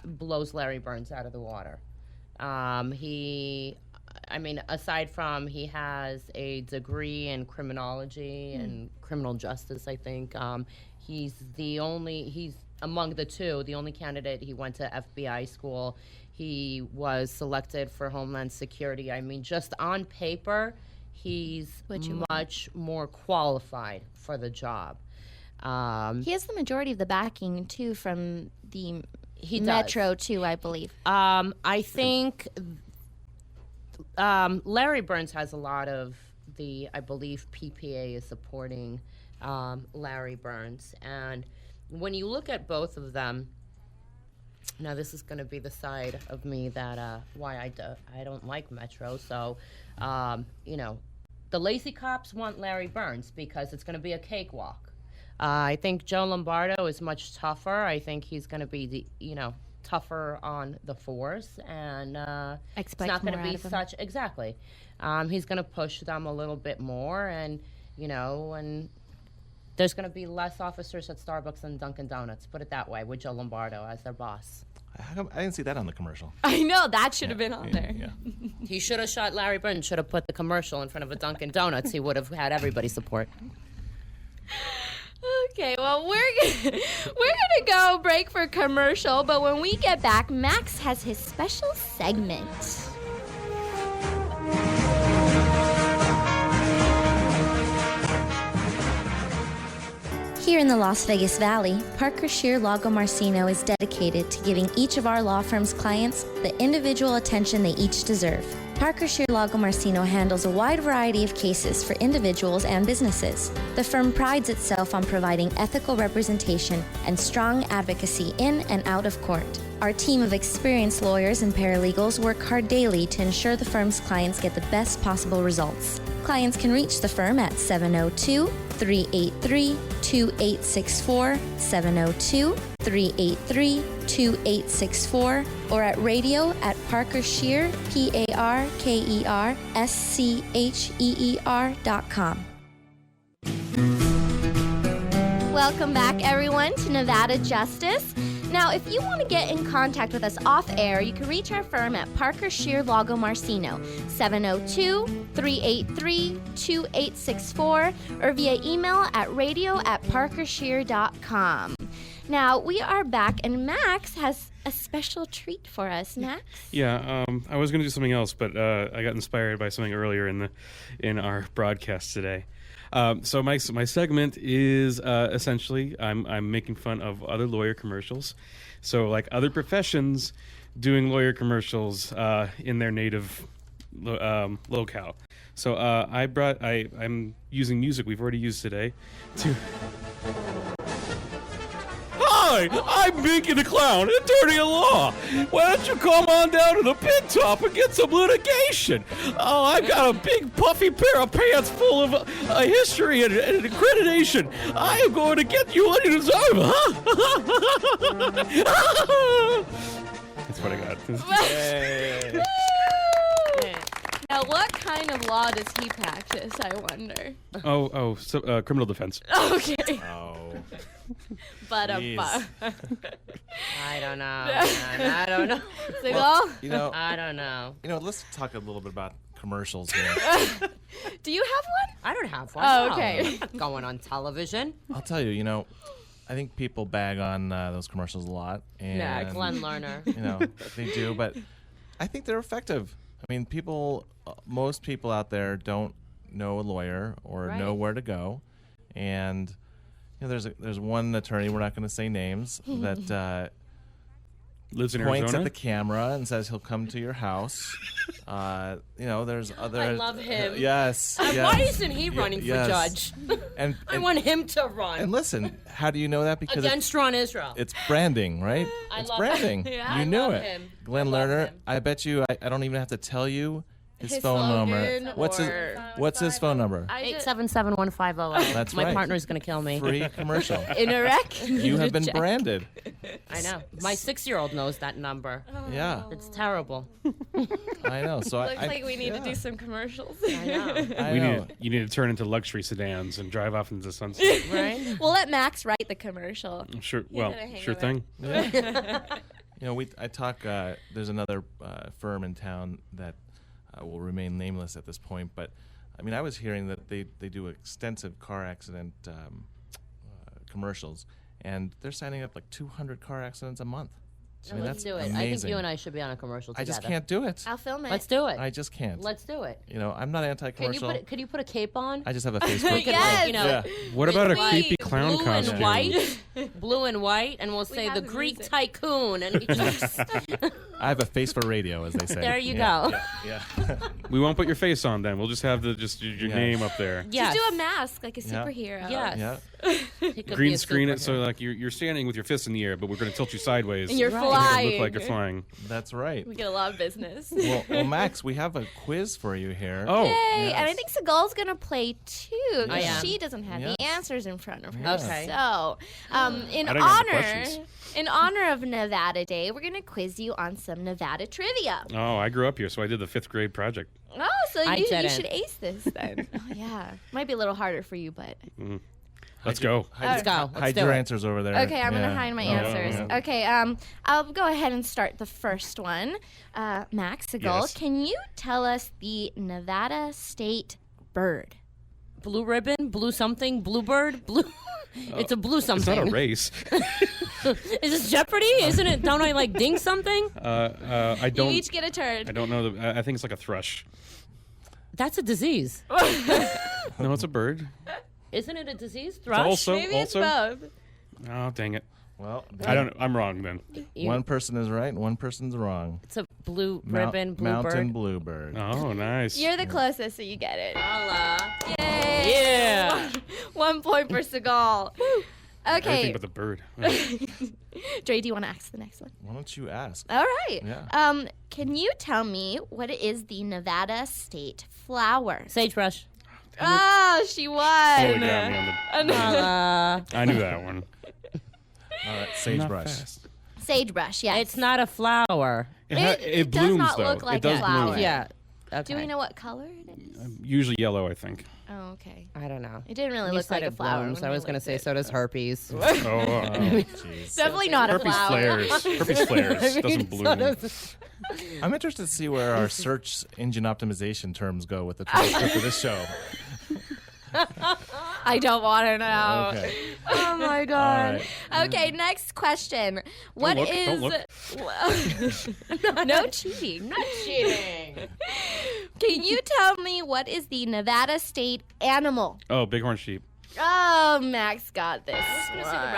blows Larry Burns out of the water. Aside from he has a degree in criminology and criminal justice, I think, he's among the two, the only candidate. He went to FBI school. He was selected for Homeland Security. I mean, just on paper, he's much more qualified for the job. He has the majority of the backing, too, from the He does. Metro, too, I believe. I think Larry Burns has a lot of I believe PPA is supporting Larry Burns. And when you look at both of them, now this is going to be the side of me that why I don't like Metro. So, the lazy cops want Larry Burns because it's going to be a cakewalk. I think Joe Lombardo is much tougher. I think he's going to be tougher on the force, and it's not going to be such exactly. He's going to push them a little bit more, and There's going to be less officers at Starbucks than Dunkin' Donuts. Put it that way, with Joe Lombardo as their boss. How come I didn't see that on the commercial? I know, that should have been on there. Yeah. He should have shot Larry Bird, should have put the commercial in front of a Dunkin' Donuts. He would have had everybody's support. Okay, well, we're gonna go break for commercial, but when we get back, Max has his special segment. Here in the Las Vegas Valley, Parker Shear Lago Marcino is dedicated to giving each of our law firm's clients the individual attention they each deserve. Parker Shear Lago Marcino handles a wide variety of cases for individuals and businesses. The firm prides itself on providing ethical representation and strong advocacy in and out of court. Our team of experienced lawyers and paralegals work hard daily to ensure the firm's clients get the best possible results. Clients can reach the firm at 702-383-2864, 702-383-2864, or at radio at parkershear, PARKERSCHEER.com. Welcome back, everyone, to Nevada Justice. Now, if you want to get in contact with us off air, you can reach our firm at Parker Shear Lago Marcino, 702-383-2864, or via email at radio@parkershear.com. Now, we are back, and Max has a special treat for us. Max? Yeah, I was going to do something else, but I got inspired by something earlier in our broadcast today. So my segment is essentially I'm making fun of other lawyer commercials. So like other professions doing lawyer commercials in their native locale. So I'm using music we've already used today to. Hi, I'm Minky the Clown, attorney at law. Why don't you come on down to the pit top and get some litigation? Oh, I've got a big puffy pair of pants full of history and accreditation. I am going to get you what you deserve, huh? That's what I got. Yay. Now, what kind of law does he practice, I wonder? So criminal defense. Okay. Oh. But Jeez. I don't know. I don't know. Well, I don't know. Let's talk a little bit about commercials here. do you have one? I don't have one. Oh, no. okay. I'm not going on television. I'll tell you, I think people bag on those commercials a lot. And, Yeah, Glenn Lerner. They do, but I think they're effective. I mean, most people out there don't know a lawyer or know where to go. And there's one attorney, we're not going to say names, that Lives in points Arizona? at the camera and says he'll come to your house. There's other. I love him. Yes. Why isn't he running for Yes. judge? And I want him to run. And listen, how do you know that? Because Against Ron Israel. it's branding, right? I It's love branding. him. Yeah. You I knew love it. him. Glenn I love Lerner, him. I bet you I don't even have to tell you his phone slogan number. What's his phone number? 877-1508. That's My right. partner's going to kill me. Free commercial. In a wreck? You have been branded. I know. My 6-year-old knows that number. Yeah, It's terrible. I know. So Looks I like we need to do some commercials. I know. I know. You need to turn into luxury sedans and drive off into the sunset. Right? We'll let Max write the commercial. Sure. You're gonna hang Sure around. thing. I talk. There's another firm in town that will remain nameless at this point, but I mean, I was hearing that they do extensive car accident commercials, and they're signing up like 200 car accidents a month. I mean, Let's that's do it. amazing. I think you and I should be on a commercial I together. just can't do it. I'll film it. Let's do it. I just can't. Let's do it. I'm not anti-commercial. Could you put a cape on? I just have a Facebook. Yes. Yeah. What about a White, creepy clown Blue costume? and white. Blue and white. And we'll say have the the Greek music. tycoon. And we just, I have a face for radio, as they say. There you Yeah, go. Yeah. We won't put your face on then. We'll just have your Yeah. name up there. yes. Just do a mask like a Yeah. superhero. Yes. Yeah. He could be Green a screen it superhero. so like you're standing with your fists in the air, but we're going to tilt you sideways. And you're to flying. look like you're flying. That's right. We get a lot of business. Well, Max, we have a quiz for you here. Oh, Yay! Yes. And I think Seagal's gonna play too. I Because am. she doesn't have the Yes. answers in front of her. Yes. Okay. So, in I don't got the honor, questions. in honor of Nevada Day, we're gonna quiz you on some Nevada trivia. Oh, I grew up here, so I did the 5th grade project. Oh, so I you didn't. should ace this then. Oh yeah, might be a little harder for you, but Let's go. Let's go. Let's Hide do your it. answers over there. Okay, I'm gonna hide my Oh, answers. yeah. Okay, I'll go ahead and start the first one. Max Segal, Yes. can you tell us the Nevada state bird? Blue ribbon, blue something, bluebird, blue. It's a blue It's something. not a race. Is this Jeopardy? Isn't it? Don't I like ding something? I You don't. each get a turn. I don't know. I think it's like a thrush. That's a disease. No, it's a bird. Isn't it a disease? It's Thrush? also. Maybe it's also. both. Oh, dang it! Well, I don't. I'm wrong then. one person is right and one person's wrong. It's a blue ribbon, Mountain bluebird. bluebird. Oh, nice. You're the closest, so you get it. Holla. Yay! Yeah. 1 point for Segal. Everything Okay, but the bird. Dre, do you want to ask the next one? Why don't you ask? All right. Yeah. Can you tell me what is the Nevada state flower? Sagebrush. Oh, she won. Totally got me on the. Holla. I knew that one. All right, Not sagebrush. fast. Sagebrush, yes. It's not a flower. It does blooms not though. look like it does a flower. bloom. Yeah. Okay. Do we know what color it is? Usually yellow, I think. Oh, okay. I don't know. It didn't really You look said like a it flower. blooms. when I we was going to looked say at so it. does herpes. Jeez. Definitely not a Herpes flower. flares. Herpes flares. Doesn't bloom. I'm interested to see where our search engine optimization terms go with the transcript of this show. I don't want to know. Okay. Oh my god. All Okay, next question. What look, is don't no cheating? Not cheating. Can you tell me what is the Nevada state animal? Oh, bighorn sheep. Oh, Max got this. I was going to say the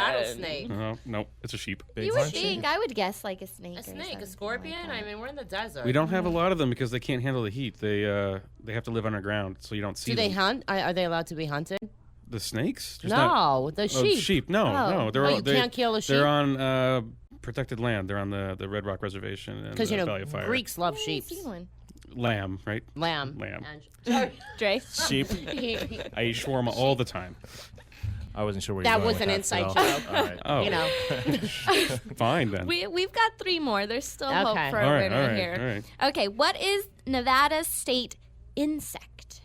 rattlesnake. No, it's a sheep. You would Bighorn sheep? think I would guess like a snake. A or snake, a something scorpion. like that. I mean, we're in the desert. We don't have a lot of them because they can't handle the heat. They have to live underground, so you don't see Do they them. hunt? Are they allowed to be hunted? The snakes? There's No, not- the Oh, sheep. sheep. No, Oh. no. They're Oh, all, you they, can't kill a sheep? They're on protected land. They're on the Red Rock Reservation and Because the you Valley know of Fire. Greeks love I've sheep. seen one. Lamb, right? Lamb. Lamb. And- Dre. Sheep. I eat shawarma all the time. I wasn't sure where That you were was going an with that, inside so- joke. All right. Oh, You know. fine then. We've got 3 more. There's still hope Okay. for a all right, winner all right, here. all right. Okay, what is Nevada's state insect?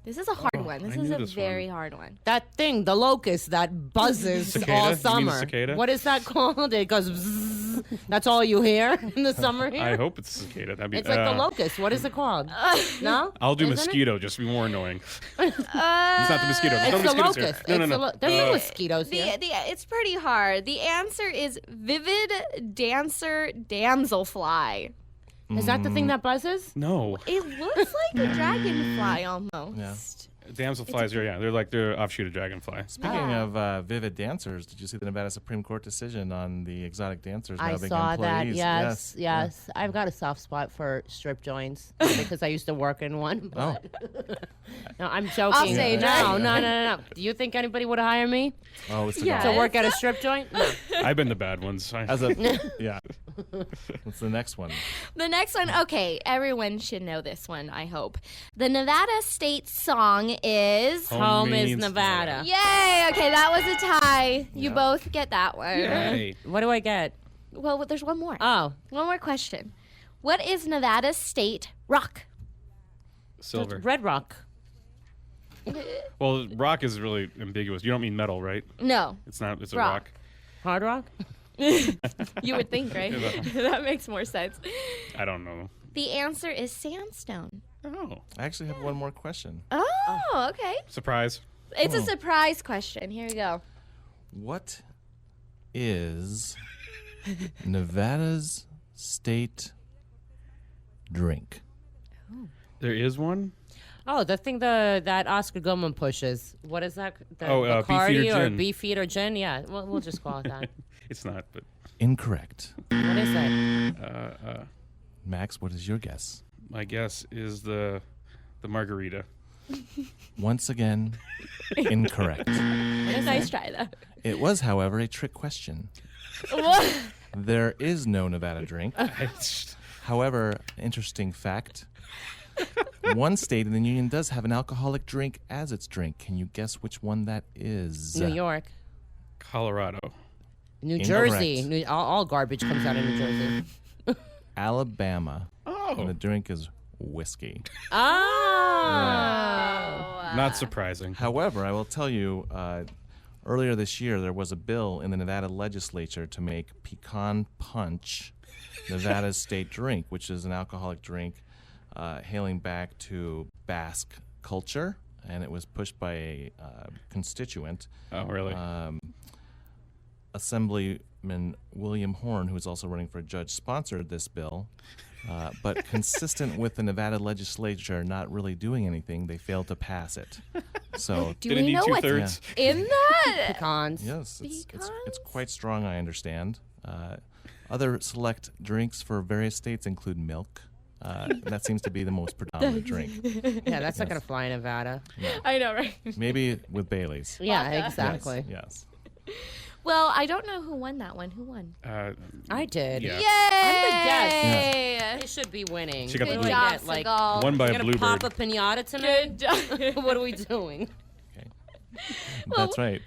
This is a hard one. This I is knew a this very hard one. That thing, the locust that buzzes Cicada? all You mean the summer. cicada? What is that called? It goes bzzz. That's all you hear in the summer here? I hope it's a cicada. That'd be, It's like the locust. What is it called? No? I'll do Isn't it? mosquito, just to be more annoying. It's not the mosquito. There's no It's the mosquitoes locust. here. No, It's no, the no. There's no mosquitoes here. It's pretty hard. The answer is vivid dancer damselfly. Is that the thing that buzzes? No. It looks like a dragonfly almost. Yeah. Damselflies are, they're offshoot of dragonfly. Speaking of vivid dancers, did you see the Nevada Supreme Court decision on the exotic dancers now I being saw that. employees? Yes. Yeah. I've got a soft spot for strip joints because I used to work in one. Oh, No, I'm joking. I'll say, No. Do you think anybody would hire me oh, it's Yeah. to work at a strip joint? No. I've been the bad ones. As a yeah. What's the next one? The next one, okay, everyone should know this one, I hope. The Nevada state song is Home is means Nevada. Yay! Okay, that was a tie. You Yeah. both get that one. Hey. What do I get? Well, there's one more. Oh, One more question. What is Nevada's state rock? Silver. Red Rock. Well, rock is really ambiguous. You don't mean metal, right? No, It's not. It's a Rock. rock. Hard Rock? you would think, right? That makes more sense. I don't know. The answer is sandstone. Oh, I actually have one more question. Oh, okay. surprise. It's a surprise question. Here we go. What is Nevada's state drink? There is one. Oh, the thing that Oscar Goodman pushes. What is that? The Oh, Beefeater Bacardi or gin. Beefeater gin? Yeah, we'll just call it that. It's not, but Incorrect. What is it? Max, what is your guess? my guess is the margarita. Once again, incorrect. Nice try, though. It was, however, a trick question. What? There is no Nevada drink. However, interesting fact. One state in the Union does have an alcoholic drink as its drink. Can you guess which one that is? New York. Colorado. New Incorrect. Jersey. All garbage comes out of New Jersey. Alabama. Oh, And the drink is whiskey. Oh. not surprising. However, I will tell you, earlier this year, there was a bill in the Nevada legislature to make pecan punch Nevada's state drink, which is an alcoholic drink hailing back to Basque culture, and it was pushed by a constituent. Oh, really? Assemblyman William Horn, who is also running for judge, sponsored this bill. But consistent with the Nevada legislature not really doing anything, they failed to pass it. So Do Did it we need know what's two-thirds? in that? Pecans. yes, it's Pecans? quite strong, I understand. Other select drinks for various states include milk. That seems to be the most predominant drink. Yeah, that's not going to fly in Nevada. I know, right? Maybe with Bailey's. Yeah, Vodka. exactly. Yes. Well, I don't know who won that one. Who won? I did. Yeah. Yay! They should be winning. She got the Good blue job, Get, like, Seagal. One by We're a gonna bluebird. pop a pinata tonight. Good job. What are we doing? Okay. That's right.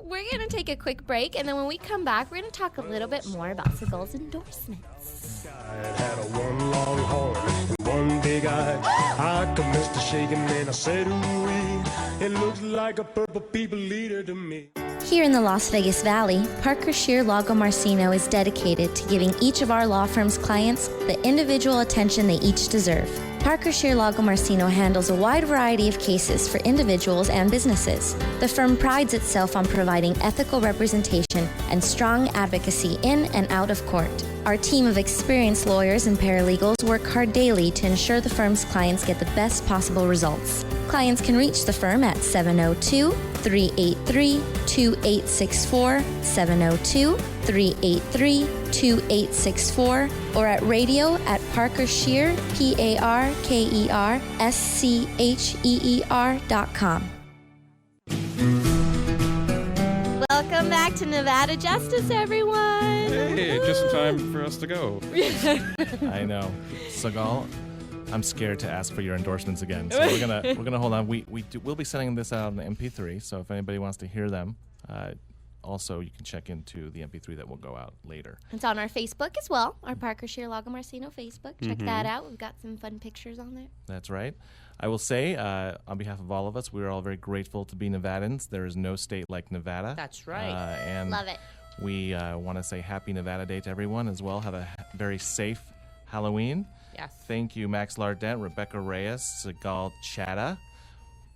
We're going to take a quick break, and then when we come back, we're going to talk a little bit more about Seagal's endorsements. I had a one long horn and one big eye. I commenced to shaking and I said, ooh, it looks like a purple people eater to me. Here in the Las Vegas Valley, Parker Shear Lago Marcino is dedicated to giving each of our law firm's clients the individual attention they each deserve. Parker Shear Lago Marcino handles a wide variety of cases for individuals and businesses. The firm prides itself on providing ethical representation and strong advocacy in and out of court. Our team of experienced lawyers and paralegals work hard daily to ensure the firm's clients get the best possible results. Clients can reach the firm at 702-383-2864, 702-383-2864, or at radio at Parker Shear, ParkerScheer.com. Welcome back to Nevada Justice, everyone. Hey, just in time for us to go. I know. Seagal, I'm scared to ask for your endorsements again. So we're gonna hold on. We'll be sending this out on the MP3. So if anybody wants to hear them, also you can check into the MP3 that will go out later. It's on our Facebook as well, our Parker Shear Lago Marcino Facebook. Check that out. We've got some fun pictures on there. That's right. I will say, on behalf of all of us, we are all very grateful to be Nevadans. There is no state like Nevada. That's right. And Love it. we want to say Happy Nevada Day to everyone as well. Have a very safe Halloween. Yes. Thank you, Max Lardent, Rebecca Reyes, Seagal Chatta,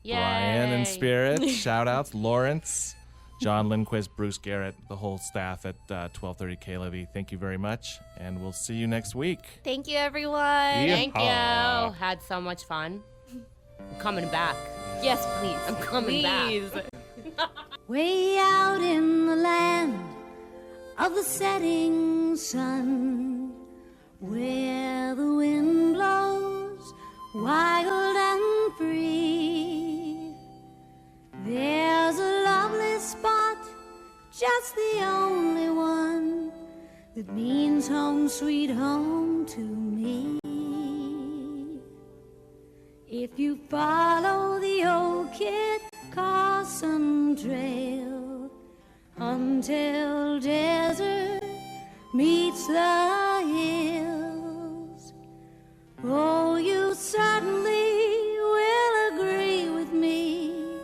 Yay. Brian and Spirit. Shout-outs, Lawrence, John Lindquist, Bruce Garrett, the whole staff at 1230 KLV. Thank you very much, and we'll see you next week. Thank you, everyone. Thank you. Yeehaw. Had so much fun. I'm coming back. Yes, please. I'm coming back. Way out in the land of the setting sun, where the wind blows wild and free, there's a lovely spot, just the only one that means home sweet home to me. If you follow the old Kit Carson trail until desert meets the hills, oh, you certainly will agree with me.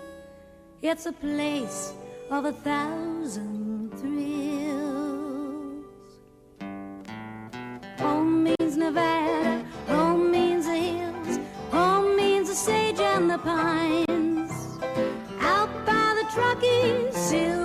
It's a place of 1,000 thrills. Home means Nevada, home means the hills, home means the sage and the pines. Out by the Truckee, silver